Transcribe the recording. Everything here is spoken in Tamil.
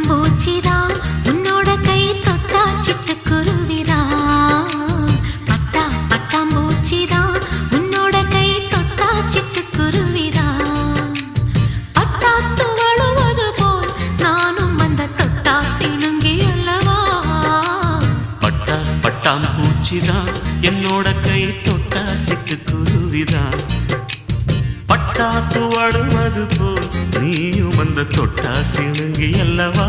பட்டாம்பூச்சிதா உன்னோட கை தொட்டா சிட்டுக்குருவிதா பட்டாம்பூச்சிதா உன்னோட கை தொட்டா சிட்டுக்குருவிதா பட்டாத்து வழுவது போல் நானும் அந்த தொட்டா சினுங்கி அல்லவா பட்டாம்பூச்சிதா என்னோட கை தொட்டா சிட்டுக்குருவிதா பட்டாத்து வழுவது போல் நீயும் அந்த தொட்டா சினுங்கி அல்லவா